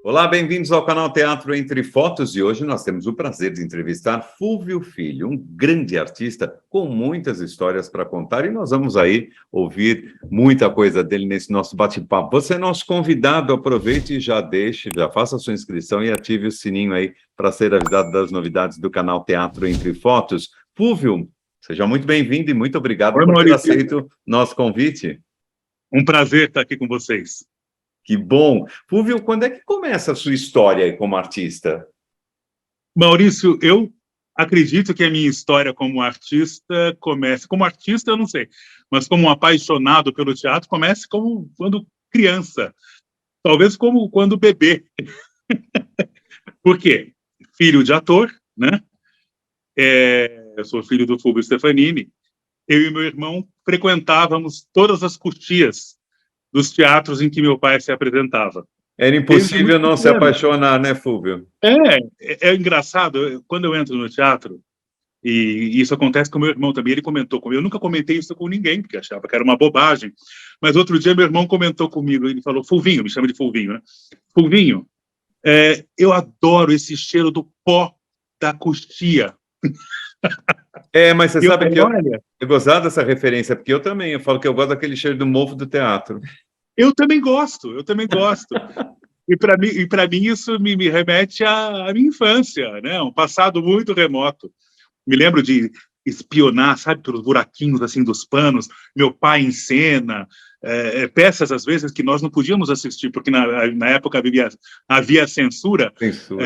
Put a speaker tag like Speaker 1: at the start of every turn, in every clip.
Speaker 1: Olá, bem-vindos ao canal Teatro Entre Fotos, e hoje nós temos o prazer de entrevistar Fúlvio Filho, um grande artista com muitas histórias para contar, e nós vamos aí ouvir muita coisa dele nesse nosso bate-papo. Você é nosso convidado, aproveite e já faça a sua inscrição e ative o sininho aí para ser avisado das novidades do canal Teatro Entre Fotos. Fúlvio, seja muito bem-vindo e muito obrigado
Speaker 2: Oi,
Speaker 1: por ter
Speaker 2: Maurício.
Speaker 1: aceito nosso convite.
Speaker 2: Um prazer estar aqui com vocês.
Speaker 1: Que bom. Fúlvio, quando é que começa a sua história aí como artista?
Speaker 2: Maurício, eu acredito que a minha história como artista comece... Como artista, eu não sei, mas como um apaixonado pelo teatro, comece como quando criança. Talvez como quando bebê. Por quê? Filho de ator, né? Eu sou filho do Fulvio Stefanini. Eu e meu irmão frequentávamos todas as cortias dos teatros em que meu pai se apresentava.
Speaker 1: Era
Speaker 2: Desde muito
Speaker 1: impossível não se
Speaker 2: pequeno.
Speaker 1: apaixonar, né, Fúlvio?
Speaker 2: É engraçado, quando eu entro no teatro, e isso acontece com meu irmão também, ele comentou comigo, eu nunca comentei isso com ninguém, porque achava que era uma bobagem, mas outro dia meu irmão comentou comigo, ele falou, Fulvinho, me chama de Fulvinho, né? Fulvinho, eu adoro esse cheiro do pó da coxia.
Speaker 1: Mas você
Speaker 2: E eu
Speaker 1: sabe
Speaker 2: falei,
Speaker 1: que
Speaker 2: olha,
Speaker 1: eu gostava dessa referência, porque eu também, eu falo que eu gosto daquele cheiro do mofo do teatro.
Speaker 2: eu também gosto, eu também gosto. E para mim isso me remete à minha infância, né? Um passado muito remoto. Me lembro de espionar, sabe, pelos buraquinhos assim dos panos, meu pai em cena, peças às vezes que nós não podíamos assistir porque na época havia censura,
Speaker 1: Censura.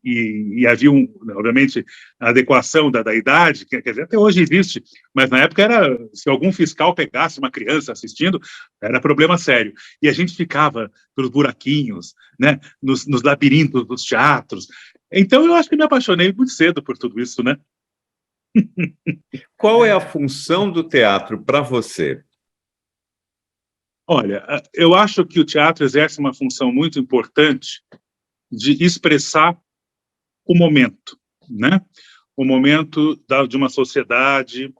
Speaker 2: e havia obviamente a adequação da idade, quer dizer, até hoje existe, mas na época era, se algum fiscal pegasse uma criança assistindo, era problema sério, e a gente ficava pelos buraquinhos, né, nos labirintos dos teatros. Então eu acho que me apaixonei muito cedo por tudo isso, né?
Speaker 1: Qual é a função do teatro para você?
Speaker 2: Olha, eu acho que o teatro exerce uma função muito importante de expressar o momento, né? O momento de uma sociedade,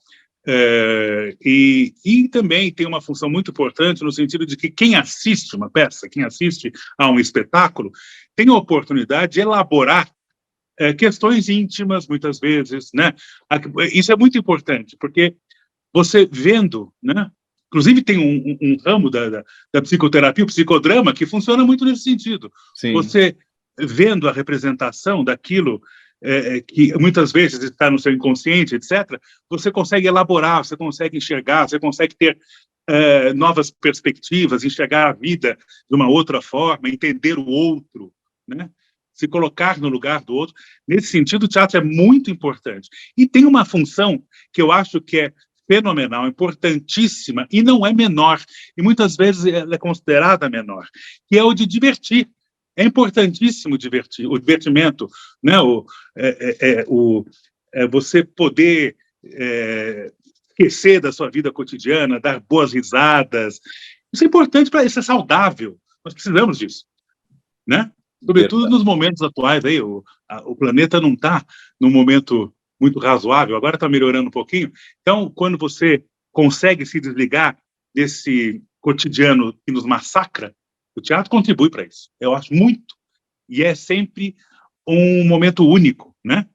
Speaker 2: e também tem uma função muito importante no sentido de que quem assiste uma peça, quem assiste a um espetáculo, tem a oportunidade de elaborar questões íntimas, muitas vezes, né? Isso é muito importante, porque você vendo, né? Inclusive tem um ramo da psicoterapia, o psicodrama, que funciona muito nesse sentido.
Speaker 1: Sim.
Speaker 2: Você vendo a representação daquilo que muitas vezes está no seu inconsciente, etc., você consegue elaborar, você consegue enxergar, você consegue ter novas perspectivas, enxergar a vida de uma outra forma, entender o outro, né? Se colocar no lugar do outro. Nesse sentido, o teatro é muito importante. E tem uma função que eu acho que é fenomenal, importantíssima, e não é menor, e muitas vezes ela é considerada menor, que é o de divertir. É importantíssimo divertir, o divertimento, né? Você poder esquecer da sua vida cotidiana, dar boas risadas. Isso é importante para isso, é saudável. Nós precisamos disso, né? Sobretudo
Speaker 1: Verdade.
Speaker 2: nos momentos atuais, aí, o planeta não está num momento muito razoável, agora está melhorando um pouquinho. Então, quando você consegue se desligar desse cotidiano que nos massacra, o teatro contribui para isso. Eu acho muito. E é sempre um momento único, né?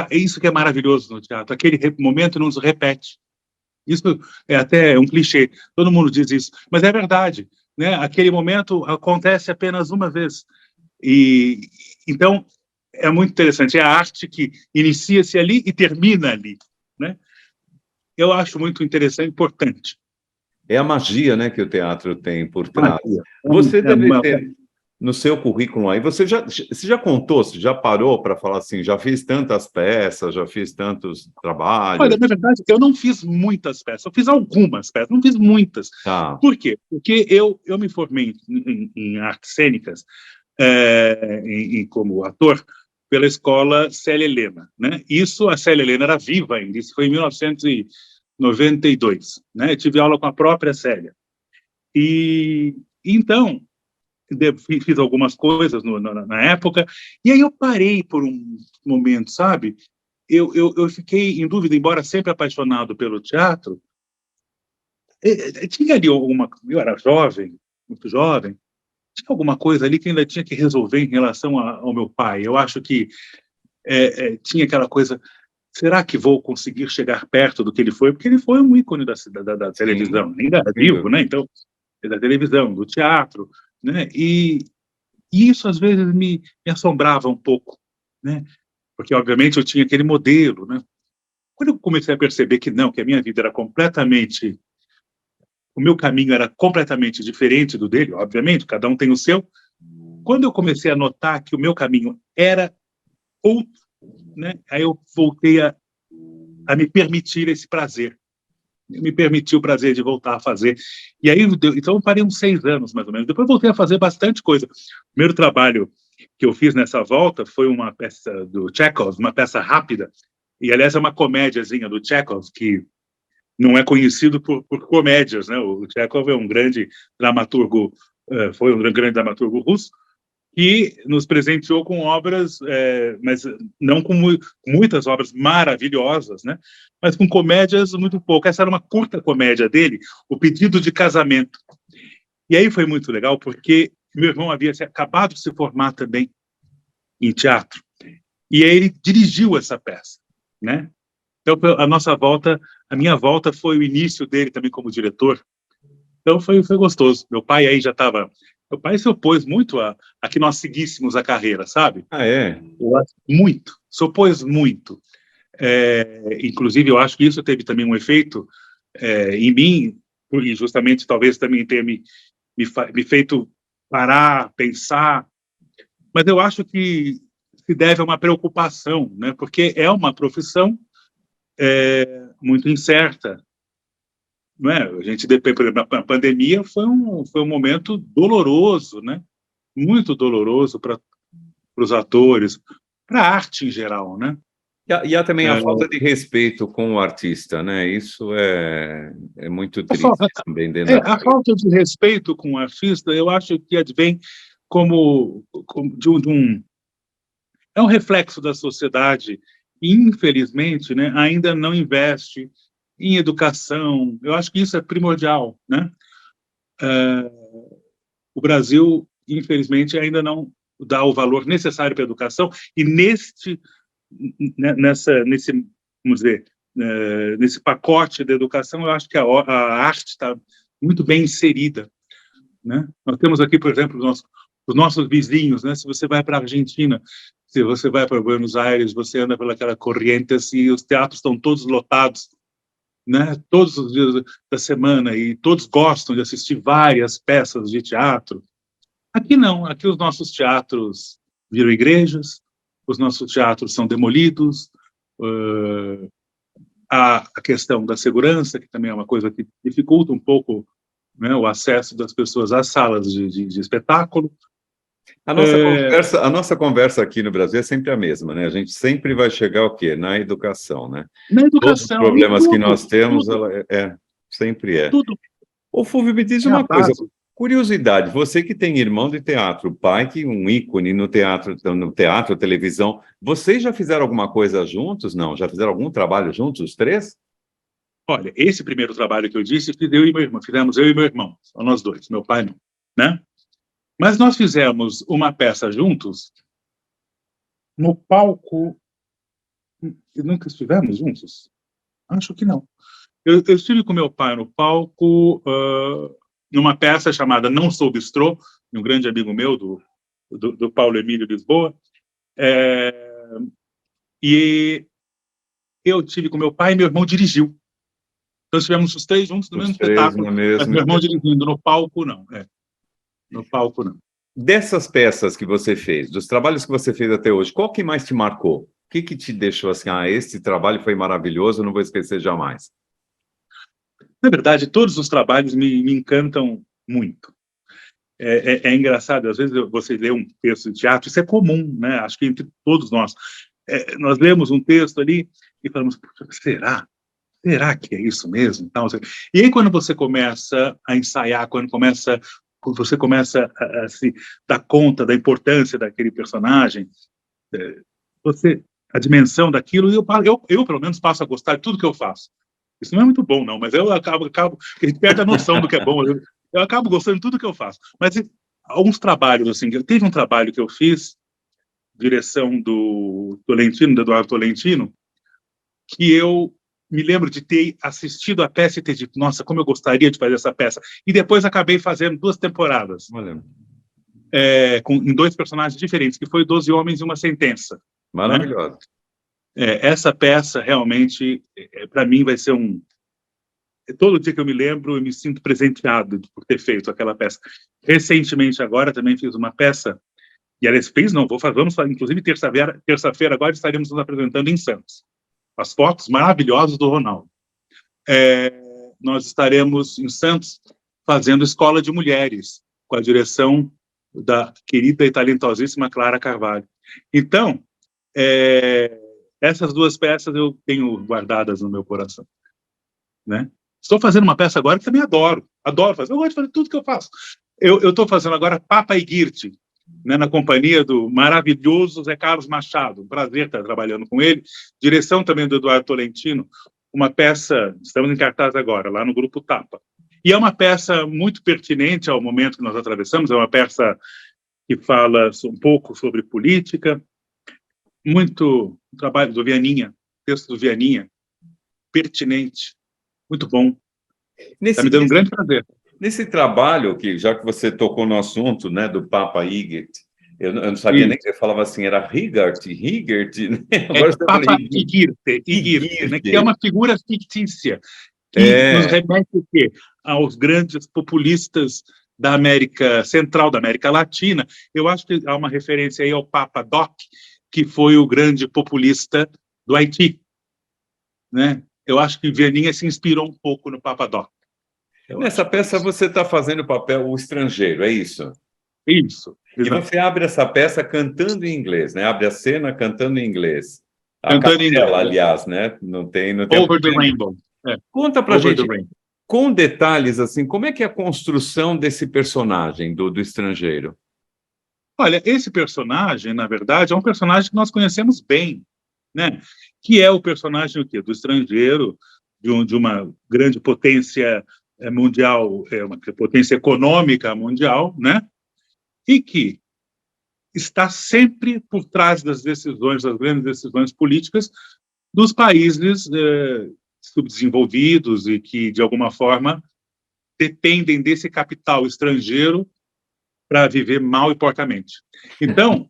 Speaker 2: É isso que é maravilhoso no teatro. Aquele momento não se repete. Isso é até um clichê. Todo mundo diz isso, mas é verdade, né? Aquele momento acontece apenas uma vez. E então é muito interessante. É a arte que inicia-se ali e termina ali, né? Eu acho muito interessante, importante.
Speaker 1: É a magia, né, que o teatro tem por trás.
Speaker 2: Magia.
Speaker 1: Você deve ter no seu currículo aí, você já contou, você já parou para falar assim, já fiz tantas peças, já fiz tantos trabalhos?
Speaker 2: Olha, na verdade, eu não fiz muitas peças, eu fiz algumas peças, não fiz muitas.
Speaker 1: Tá.
Speaker 2: Por quê? Porque eu me formei em artes cênicas, como ator, pela escola Célia Helena, né? Isso, a Célia Helena era viva ainda, isso foi em 1992, né? Eu tive aula com a própria Célia. E então, fiz algumas coisas na época, e aí eu parei por um momento, sabe? eu fiquei em dúvida, embora sempre apaixonado pelo teatro, tinha ali alguma... Eu era jovem, muito jovem, tinha alguma coisa ali que ainda tinha que resolver em relação ao meu pai. Eu acho que tinha aquela coisa, será que vou conseguir chegar perto do que ele foi? Porque ele foi um ícone da
Speaker 1: Sim,
Speaker 2: televisão, ainda era
Speaker 1: sem
Speaker 2: vivo,
Speaker 1: dúvida.
Speaker 2: né? Então, da televisão, do teatro, né? E isso, às vezes, me assombrava um pouco, né? Porque, obviamente, eu tinha aquele modelo, né? Quando eu comecei a perceber que não, que a minha vida era completamente... O meu caminho era completamente diferente do dele, obviamente, cada um tem o seu. Quando eu comecei a notar que o meu caminho era outro, né? Aí eu voltei a me permitir esse prazer. Me permitiu o prazer de voltar a fazer. E aí, então eu parei uns 6 anos, mais ou menos. Depois voltei a fazer bastante coisa. O primeiro trabalho que eu fiz nessa volta foi uma peça do Chekhov, uma peça rápida, e aliás é uma comédiazinha do Chekhov, que não é conhecido por comédias, né? O Chekhov é um grande dramaturgo, foi um grande dramaturgo russo, que nos presenteou com obras, mas não com muitas obras maravilhosas, né? Mas com comédias muito pouco. Essa era uma curta comédia dele, O Pedido de Casamento. E aí foi muito legal, porque meu irmão havia acabado de se formar também em teatro, e aí ele dirigiu essa peça, né? Então, a minha volta foi o início dele também como diretor. Então, foi gostoso. Meu pai aí já estava... Meu pai se opôs muito a que nós seguíssemos a carreira, sabe?
Speaker 1: Ah, é?
Speaker 2: Eu acho muito. Se opôs muito. Inclusive, eu acho que isso teve também um efeito em mim, e justamente talvez também tenha me feito parar, pensar. Mas eu acho que se deve a uma preocupação, né? Porque é uma profissão muito incerta, não é? A gente depende, por exemplo, a pandemia foi um momento doloroso, né? Muito doloroso para os atores, para a arte em geral, né?
Speaker 1: E há também a
Speaker 2: É,
Speaker 1: falta de respeito com o artista, né? Isso é muito
Speaker 2: a,
Speaker 1: triste também dentro da
Speaker 2: a
Speaker 1: carreira.
Speaker 2: falta de respeito com o artista, eu acho que advém como de um... É um reflexo da sociedade e, infelizmente, né, ainda não investe em educação. Eu acho que isso é primordial, né? O Brasil, infelizmente, ainda não dá o valor necessário para a educação, e nesse, vamos dizer, nesse pacote da educação, eu acho que a arte está muito bem inserida, né? Nós temos aqui, por exemplo, os nossos vizinhos, né? Se você vai para a Argentina, se você vai para Buenos Aires, você anda pelaquela Corrientes e os teatros estão todos lotados, né? Todos os dias da semana, e todos gostam de assistir várias peças de teatro. Aqui não, aqui os nossos teatros viram igrejas, os nossos teatros são demolidos, a questão da segurança, que também é uma coisa que dificulta um pouco, né, o acesso das pessoas às salas de espetáculo.
Speaker 1: A nossa conversa aqui no Brasil é sempre a mesma, né? A gente sempre vai chegar ao quê? Na educação, né?
Speaker 2: Na
Speaker 1: Todos os
Speaker 2: educação, em
Speaker 1: problemas que
Speaker 2: tudo,
Speaker 1: nós temos,
Speaker 2: tudo,
Speaker 1: sempre é.
Speaker 2: tudo
Speaker 1: Ô, Fulvio, me diz
Speaker 2: é a
Speaker 1: uma coisa,
Speaker 2: base.
Speaker 1: curiosidade, você que tem irmão de teatro, pai que é um ícone no teatro, televisão, vocês já fizeram alguma coisa juntos? Não, já fizeram algum trabalho juntos, os três?
Speaker 2: Olha, esse primeiro trabalho que eu disse, eu e meu irmão, fizemos eu e meu irmão, só nós dois, meu pai não, né? Mas nós fizemos uma peça juntos no palco. E nunca estivemos juntos? Acho que não. Eu estive com meu pai no palco, numa peça chamada Não Sou Bistrô, de um grande amigo meu, do Paulo Emílio Lisboa, e eu estive com meu pai e meu irmão dirigiu. Então estivemos os três juntos no mesmo
Speaker 1: Os três
Speaker 2: espetáculo,
Speaker 1: no
Speaker 2: mas
Speaker 1: mesmo
Speaker 2: meu irmão
Speaker 1: espetáculo.
Speaker 2: dirigindo no palco, não. No palco, não.
Speaker 1: Dessas peças que você fez, dos trabalhos que você fez até hoje, qual que mais te marcou? O que te deixou assim, esse trabalho foi maravilhoso, não vou esquecer jamais?
Speaker 2: Na verdade, todos os trabalhos me encantam muito. É engraçado, às vezes você lê um texto de teatro, isso é comum, né? Acho que entre todos nós. Nós lemos um texto ali e falamos, será? Será que é isso mesmo? E aí, quando você começa a ensaiar, quando você começa a se dar conta da importância daquele personagem, você a dimensão daquilo, e eu, pelo menos, passo a gostar de tudo que eu faço. Isso não é muito bom, não, mas eu acabo a gente perde a noção do que é bom. Eu acabo gostando de tudo que eu faço. Mas alguns trabalhos, assim, teve um trabalho que eu fiz, direção do Tolentino, do Eduardo Tolentino, que eu me lembro de ter assistido a peça e ter dito, nossa, como eu gostaria de fazer essa peça. E depois acabei fazendo 2 temporadas,
Speaker 1: Olha,
Speaker 2: em 2 personagens diferentes, que foi 12 Homens e uma Sentença. Né?
Speaker 1: maravilhoso.
Speaker 2: Essa peça, realmente, para mim, vai ser um... Todo dia que eu me lembro, eu me sinto presenteado por ter feito aquela peça. Recentemente, agora, também fiz uma peça, e aliás, não, vamos fazer, inclusive, terça-feira, agora estaremos nos apresentando em Santos. As fotos maravilhosas do Ronaldo. Nós estaremos em Santos fazendo Escola de Mulheres, com a direção da querida e talentosíssima Clara Carvalho. Então, essas 2 peças eu tenho guardadas no meu coração. Né? Estou fazendo uma peça agora que também adoro fazer. Eu gosto de fazer tudo que eu faço. Eu estou fazendo agora Papa e Girte, né, na companhia do maravilhoso Zé Carlos Machado. Um prazer estar trabalhando com ele. Direção também do Eduardo Tolentino. Uma peça, estamos em cartaz agora, lá no Grupo Tapa. E é uma peça muito pertinente ao momento que nós atravessamos. É uma peça que fala um pouco sobre política. Muito trabalho do Vianinha, texto do Vianinha, pertinente. Muito bom. Está me dando um grande prazer.
Speaker 1: Nesse trabalho, que já que você tocou no assunto, né, do Papa Igert, eu não sabia nem que você falava assim, era Higart, né? Agora você
Speaker 2: Papa
Speaker 1: fala
Speaker 2: Igirte, né, que é uma figura fictícia, que nos
Speaker 1: É,
Speaker 2: remete o quê? Aos grandes populistas da América Central, da América Latina. Eu acho que há uma referência aí ao Papa Doc, que foi o grande populista do Haiti. Né? Eu acho que Vianinha se inspirou um pouco no Papa Doc.
Speaker 1: nessa peça você está fazendo o papel o estrangeiro, é isso?
Speaker 2: Isso,
Speaker 1: E
Speaker 2: exato.
Speaker 1: você abre essa peça cantando em inglês, né? Abre a cena cantando em inglês. A
Speaker 2: Cantando em
Speaker 1: capela,
Speaker 2: inglês.
Speaker 1: aliás, né? Não tem
Speaker 2: Over the
Speaker 1: problema.
Speaker 2: Rainbow.
Speaker 1: Conta pra
Speaker 2: Over the
Speaker 1: gente,
Speaker 2: Rainbow.
Speaker 1: com detalhes, assim, como é que é a construção desse personagem do estrangeiro?
Speaker 2: Olha, esse personagem, na verdade, é um personagem que nós conhecemos bem, né? Que é o personagem o quê? Do estrangeiro, de uma grande potência mundial, uma potência econômica mundial, né? E que está sempre por trás das decisões, das grandes decisões políticas dos países subdesenvolvidos e que, de alguma forma, dependem desse capital estrangeiro para viver mal e porcamente. Então,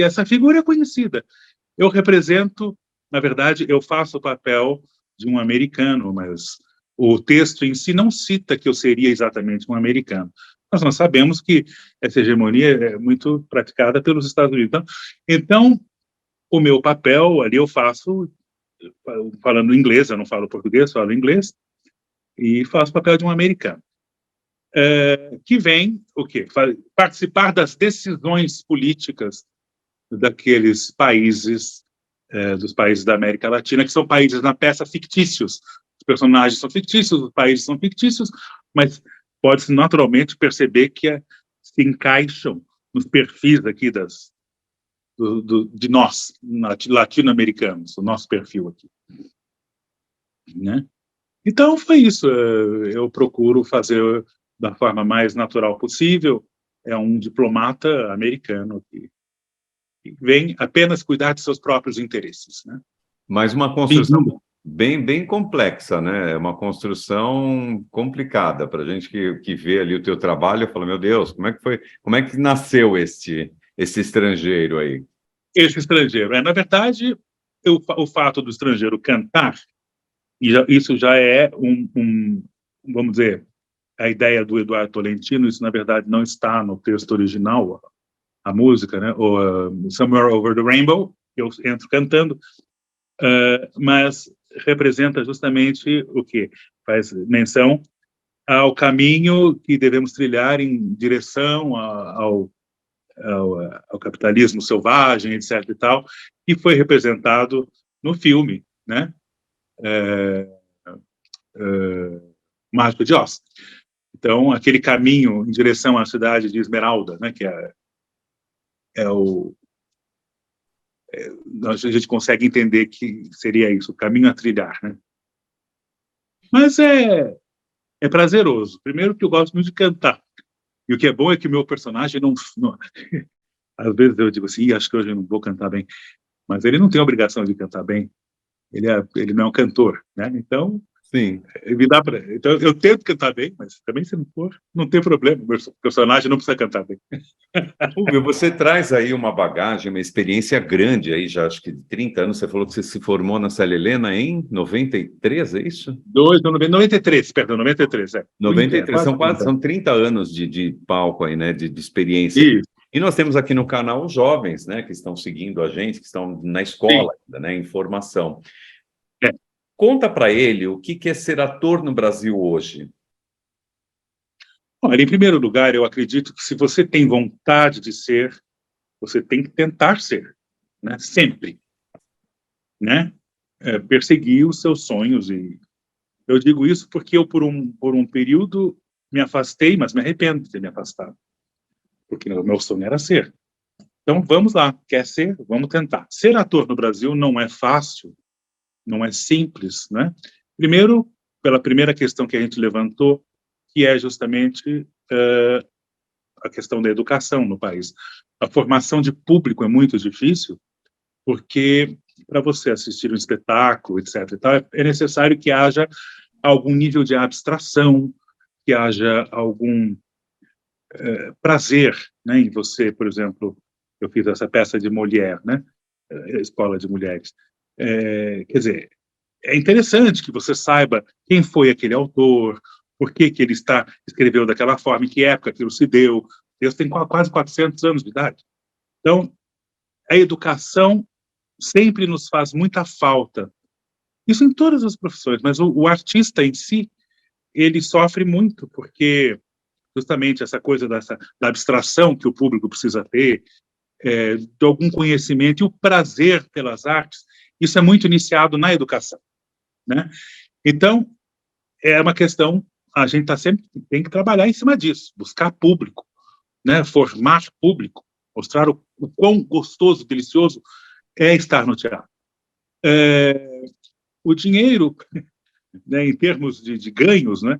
Speaker 2: essa figura é conhecida. Eu represento, na verdade, eu faço o papel de um americano, mas o texto em si não cita que eu seria exatamente um americano. Mas nós sabemos que essa hegemonia é muito praticada pelos Estados Unidos. Então, o meu papel ali eu faço falando inglês, eu não falo português, falo inglês, e faço o papel de um americano. Que vem o quê? Participar das decisões políticas daqueles países, dos países da América Latina, que são países na peça fictícios. Os personagens são fictícios, os países são fictícios, mas pode-se naturalmente perceber que se encaixam nos perfis aqui de nós, latino-americanos, o nosso perfil aqui. Né? Então, foi isso. Eu procuro fazer da forma mais natural possível. É um diplomata americano que vem apenas cuidar de seus próprios interesses. Né?
Speaker 1: Mas uma construção bem complexa, né? É uma construção complicada para a gente que vê ali o teu trabalho e fala, meu Deus, como é que foi? Como é que nasceu esse estrangeiro aí?
Speaker 2: Esse estrangeiro. Na verdade, o fato do estrangeiro cantar, isso já é vamos dizer, a ideia do Eduardo Tolentino, isso na verdade não está no texto original, a música, né? Somewhere Over the Rainbow, eu entro cantando, mas representa justamente o que faz menção ao caminho que devemos trilhar em direção ao capitalismo selvagem, etc. e tal, e foi representado no filme, né? Mágico de Oz. Então, aquele caminho em direção à cidade de Esmeralda, né? Que é o a gente consegue entender que seria isso, o caminho a trilhar, né? Mas é prazeroso. Primeiro que eu gosto muito de cantar. E o que é bom é que o meu personagem não às vezes eu digo assim, acho que hoje eu não vou cantar bem, mas ele não tem a obrigação de cantar bem. Ele não é um cantor, né? Então,
Speaker 1: Sim.
Speaker 2: então eu tento cantar bem, mas também se não for, não tem problema. O meu personagem não precisa cantar bem.
Speaker 1: Fulvio, você traz aí uma bagagem, uma experiência grande aí, já acho que de 30 anos. Você falou que você se formou na Célia Helena em 93, é isso?
Speaker 2: 93, perdão, 93,
Speaker 1: 93,
Speaker 2: quase 30.
Speaker 1: são 30 anos de palco aí, né, de experiência.
Speaker 2: Isso,
Speaker 1: E nós temos aqui no canal os jovens, né, que estão seguindo a gente, que estão na
Speaker 2: sim.
Speaker 1: escola ainda, né, em formação.
Speaker 2: É.
Speaker 1: Conta para ele o que é ser ator no Brasil hoje.
Speaker 2: Olha, em primeiro lugar, eu acredito que se você tem vontade de ser, você tem que tentar ser, né? Sempre, né? Perseguir os seus sonhos. E eu digo isso porque eu, por um período, me afastei, mas me arrependo de ter me afastado, porque o meu sonho era ser. Então, vamos lá, quer ser? Vamos tentar. Ser ator no Brasil não é fácil, não é simples, né? Primeiro, pela primeira questão que a gente levantou, que é justamente a questão da educação no país. A formação de público é muito difícil, porque para você assistir um espetáculo, etc. e tal, é necessário que haja algum nível de abstração, que haja algum prazer, né, em você, por exemplo, eu fiz essa peça de Molière, né, Escola de Mulheres. Quer dizer, é interessante que você saiba quem foi aquele autor, por que ele escreveu daquela forma, em que época aquilo se deu. Deus tem quase 400 anos de idade. Então, a educação sempre nos faz muita falta. Isso em todas as profissões, mas o artista em si, ele sofre muito, porque justamente essa coisa da abstração que o público precisa ter, de algum conhecimento e o prazer pelas artes, isso é muito iniciado na educação, né? Então, é uma questão, a gente tem que trabalhar em cima disso, buscar público, né? Formar público, mostrar o quão gostoso, delicioso é estar no teatro. O dinheiro, né, em termos de ganhos, né,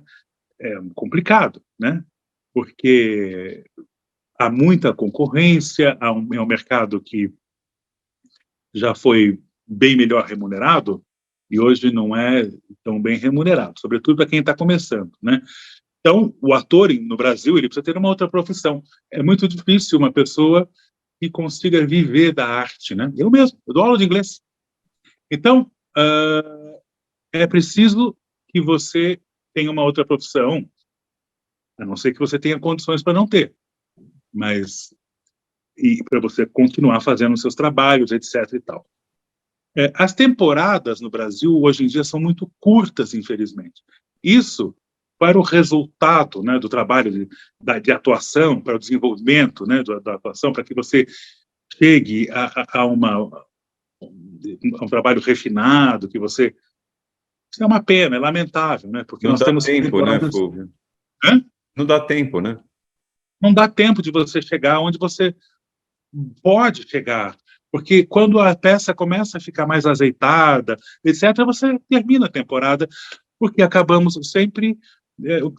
Speaker 2: é complicado, né? Porque há muita concorrência, é um mercado que já foi bem melhor remunerado e hoje não é tão bem remunerado, sobretudo para quem está começando, né? Então, o ator no Brasil, ele precisa ter uma outra profissão. É muito difícil uma pessoa que consiga viver da arte, né? Eu mesmo, eu dou aula de inglês. Então, é preciso que você tenha uma outra profissão, a não ser que você tenha condições para não ter, mas e para você continuar fazendo os seus trabalhos, etc. e tal. As temporadas no Brasil hoje em dia são muito curtas, infelizmente. Isso para o resultado, né, do trabalho de atuação, para o desenvolvimento, né, da atuação, para que você chegue a um trabalho refinado, que você... Isso é uma pena, é lamentável, né, porque
Speaker 1: Não
Speaker 2: nós
Speaker 1: dá
Speaker 2: temos
Speaker 1: tempo, né,
Speaker 2: temporadas...
Speaker 1: Fulvio?
Speaker 2: Hã?
Speaker 1: Não dá tempo, né?
Speaker 2: Não dá tempo de você chegar onde você pode chegar, porque quando a peça começa a ficar mais azeitada, etc., você termina a temporada, porque acabamos sempre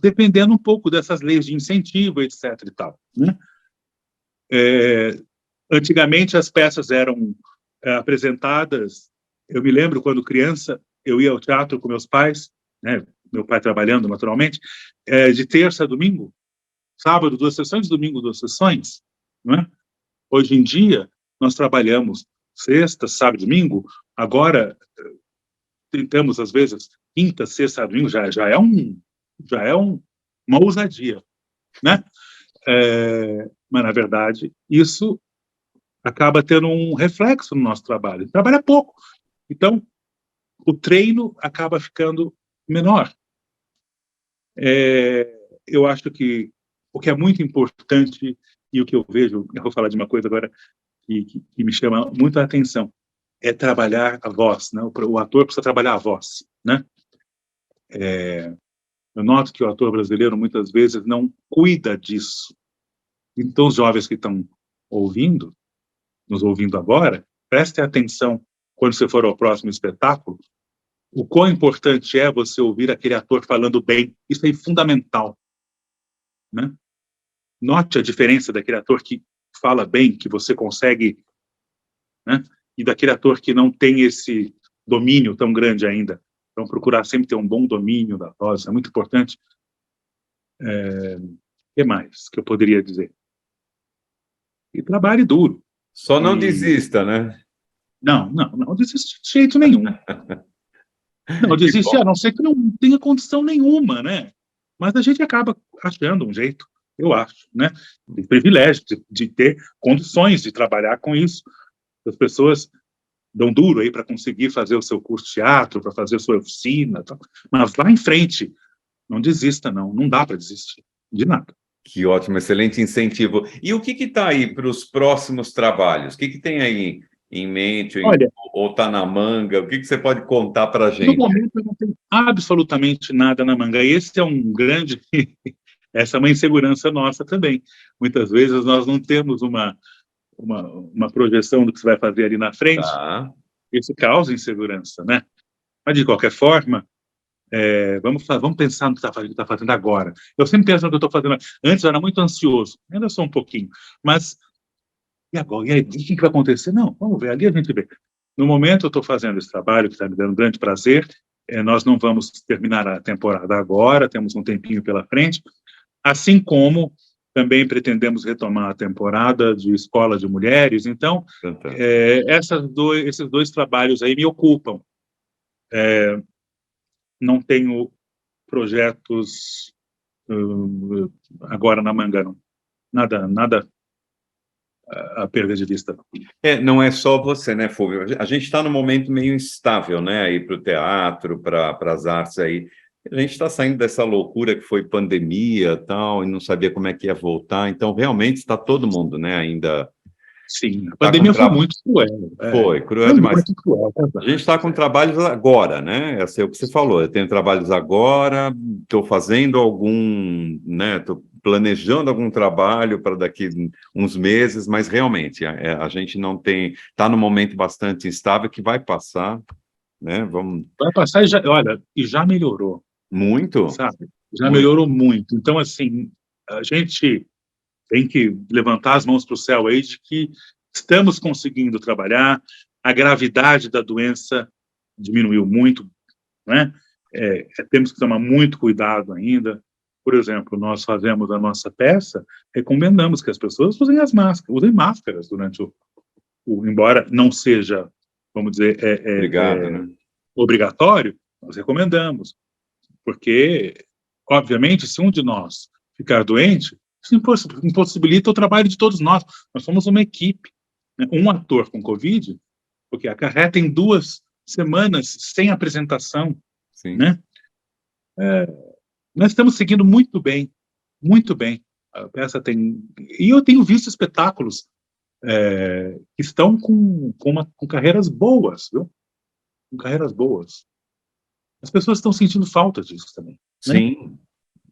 Speaker 2: dependendo um pouco dessas leis de incentivo, etc. e tal, né? Antigamente as peças eram apresentadas, eu me lembro quando criança, eu ia ao teatro com meus pais, né, meu pai trabalhando naturalmente, de terça a domingo, sábado 2 sessões, domingo 2 sessões, não é? Hoje em dia, nós trabalhamos sexta, sábado, domingo, agora tentamos, às vezes, quinta, sexta, domingo, uma ousadia, né? Mas, na verdade, isso acaba tendo um reflexo no nosso trabalho. Trabalha pouco. Então, o treino acaba ficando menor. Eu acho que o que é muito importante, e o que eu vejo, eu vou falar de uma coisa agora que me chama muito a atenção, é trabalhar a voz, né? O ator precisa trabalhar a voz, né? Eu noto que o ator brasileiro muitas vezes não cuida disso. Então, os jovens que estão ouvindo, nos ouvindo agora, preste atenção quando você for ao próximo espetáculo, o quão importante é você ouvir aquele ator falando bem. Isso é fundamental, né? Note a diferença daquele ator que fala bem, que você consegue, né? E daquele ator que não tem esse domínio tão grande ainda. Então, procurar sempre ter um bom domínio da voz, é muito importante. O que mais que eu poderia dizer? E trabalhe duro.
Speaker 1: Só não desista, né?
Speaker 2: Não desiste de jeito nenhum. Não, desistir, a não ser que não tenha condição nenhuma, né? Mas a gente acaba achando um jeito, eu acho, né? De privilégio, de ter condições de trabalhar com isso. As pessoas dão duro aí para conseguir fazer o seu curso de teatro, para fazer a sua oficina, tal. Mas vá em frente, não desista, não dá para desistir de nada.
Speaker 1: Que ótimo, excelente incentivo. E o que está aí para os próximos trabalhos? O que tem aí em mente,
Speaker 2: Olha,
Speaker 1: ou está na manga? O que você pode contar para a
Speaker 2: no
Speaker 1: gente?
Speaker 2: momento eu não tenho absolutamente nada na manga. Esse é um grande... Essa é uma insegurança nossa também. Muitas vezes nós não temos uma projeção do que você vai fazer ali na frente.
Speaker 1: Tá.
Speaker 2: Isso causa insegurança, né? Mas, de qualquer forma, vamos pensar no que está fazendo agora. Eu sempre penso no que eu estou fazendo. Antes eu era muito ansioso, ainda sou um pouquinho. Mas, e agora? E aí, o que vai acontecer? Não, vamos ver, ali a gente vê. No momento eu estou fazendo esse trabalho que está me dando um grande prazer. Nós não vamos terminar a temporada agora, temos um tempinho pela frente. Assim como também pretendemos retomar a temporada de Escola de Mulheres. Então, esses dois trabalhos aí me ocupam. Não tenho projetos agora na manga, não. Nada a perder de vista.
Speaker 1: Não é só você, né, Fulvio? A gente está num momento meio instável, né, aí para o teatro, para as artes aí. A gente está saindo dessa loucura que foi pandemia tal, e não sabia como é que ia voltar. Então, realmente, está todo mundo, né, ainda...
Speaker 2: Sim, a pandemia foi muito cruel.
Speaker 1: Foi cruel demais.
Speaker 2: Muito cruel.
Speaker 1: A gente está com trabalhos agora, né? Esse é o que você falou. Eu tenho trabalhos agora, estou fazendo algum, né? Estou planejando algum trabalho para daqui uns meses, mas realmente a gente não tem, está num momento bastante instável que vai passar, né?
Speaker 2: Vai passar e já melhorou.
Speaker 1: Muito,
Speaker 2: sabe? Já melhorou muito. Então, assim, a gente tem que levantar as mãos para o céu aí de que estamos conseguindo trabalhar, a gravidade da doença diminuiu muito, né? Temos que tomar muito cuidado ainda. Por exemplo, nós fazemos a nossa peça, recomendamos que as pessoas usem máscaras durante embora não seja, vamos dizer,
Speaker 1: obrigado, né?
Speaker 2: obrigatório, nós recomendamos, porque, obviamente, se um de nós ficar doente, isso impossibilita o trabalho de todos nós. Nós somos uma equipe, né? Um ator com Covid, porque acarreta em 2 semanas sem apresentação,
Speaker 1: Sim.
Speaker 2: né? Nós estamos seguindo muito bem, muito bem. A peça tem... E eu tenho visto espetáculos que estão com carreiras boas, viu? Com carreiras boas. As pessoas estão sentindo falta disso também. Né?
Speaker 1: Sim,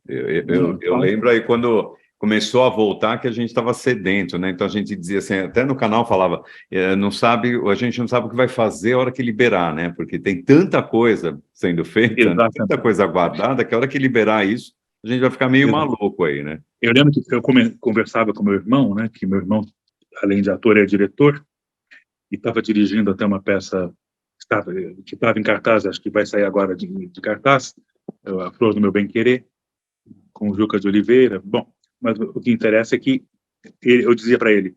Speaker 1: eu lembro aí quando começou a voltar que a gente estava sedento, né? Então a gente dizia assim, até no canal falava, a gente não sabe o que vai fazer a hora que liberar, né? Porque tem tanta coisa sendo feita, né? Tanta coisa guardada, que a hora que liberar isso, a gente vai ficar meio maluco aí, né?
Speaker 2: Eu lembro que eu conversava com meu irmão, né? Que meu irmão, além de ator, é diretor, e estava dirigindo até uma peça que estava em cartaz, acho que vai sair agora de cartaz, A Flor do Meu Bem-Querer, com o Juca de Oliveira. Bom, mas o que interessa é que eu dizia para ele,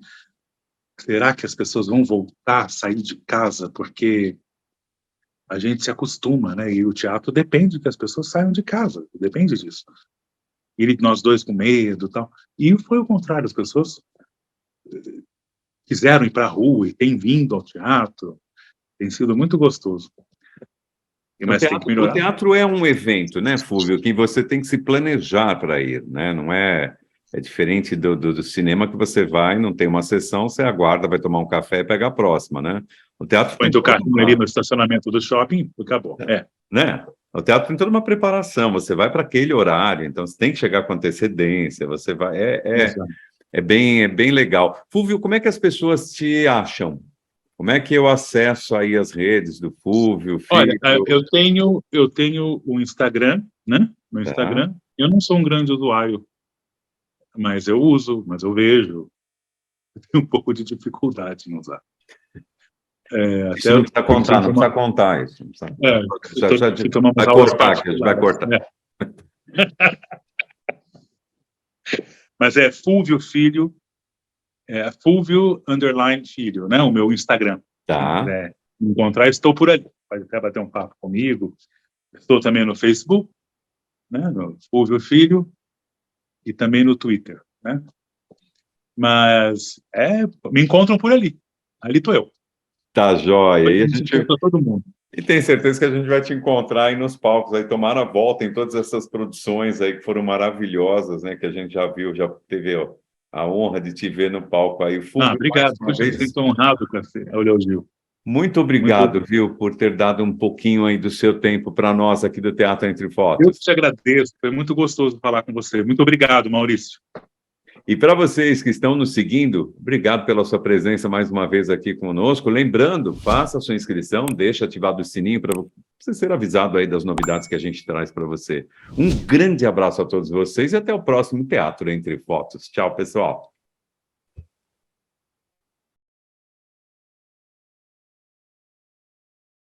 Speaker 2: será que as pessoas vão voltar a sair de casa? Porque a gente se acostuma, né? E o teatro depende que as pessoas saiam de casa, depende disso. E nós dois com medo e tal. E foi o contrário, as pessoas quiseram ir para a rua e têm vindo ao teatro. Tem sido muito gostoso. Mas tem que melhorar.
Speaker 1: O teatro é um evento, né, Fulvio, que você tem que se planejar para ir, né? Não é diferente do cinema que você vai, não tem uma sessão, você aguarda, vai tomar um café e pega a próxima, né? O teatro
Speaker 2: põe o carrinho ali no estacionamento do shopping, acabou.
Speaker 1: Né? O teatro tem toda uma preparação, você vai para aquele horário, então você tem que chegar com antecedência, você vai... É bem legal. Fulvio, como é que as pessoas te acham? Como é que eu acesso aí as redes do Fúvio,
Speaker 2: Olha,
Speaker 1: Filho?
Speaker 2: eu tenho o Instagram, né? Meu
Speaker 1: Tá,
Speaker 2: Instagram. Eu não sou um grande usuário, mas eu uso, mas eu vejo. Eu tenho um pouco de dificuldade em usar.
Speaker 1: isso não precisa contar, não precisa contar isso. Não precisa,
Speaker 2: Preciso tomar umas
Speaker 1: vai
Speaker 2: aulas
Speaker 1: cortar, que a gente vai cortar.
Speaker 2: Mas é Fúvio Filho, Fúvio _Filho, né? O meu Instagram.
Speaker 1: Tá.
Speaker 2: Se quiser me encontrar, estou por ali. Pode até bater um papo comigo. Estou também no Facebook, né? No Fúvio Filho, e também no Twitter, né? Mas me encontram por ali. Ali estou eu.
Speaker 1: Tá jóia. E a
Speaker 2: gente
Speaker 1: gente
Speaker 2: encontra todo mundo.
Speaker 1: e tem certeza que a gente vai te encontrar aí nos palcos, aí tomar a volta em todas essas produções aí que foram maravilhosas, né? Que a gente já viu, já teve ó, a honra de te ver no palco aí. Fulvio,
Speaker 2: Obrigado.
Speaker 1: mais uma
Speaker 2: Puxa, eu
Speaker 1: vez,
Speaker 2: sinto honrado com esse elogio.
Speaker 1: muito obrigado, viu, por ter dado um pouquinho aí do seu tempo para nós aqui do Teatro Entre
Speaker 2: Eu
Speaker 1: Fotos.
Speaker 2: te agradeço. Foi muito gostoso falar com você. Muito obrigado, Maurício.
Speaker 1: E para vocês que estão nos seguindo, obrigado pela sua presença mais uma vez aqui conosco. Lembrando, faça a sua inscrição, deixe ativado o sininho para você ser avisado aí das novidades que a gente traz para você. Um grande abraço a todos vocês e até o próximo Teatro Entre Fotos. Tchau, pessoal.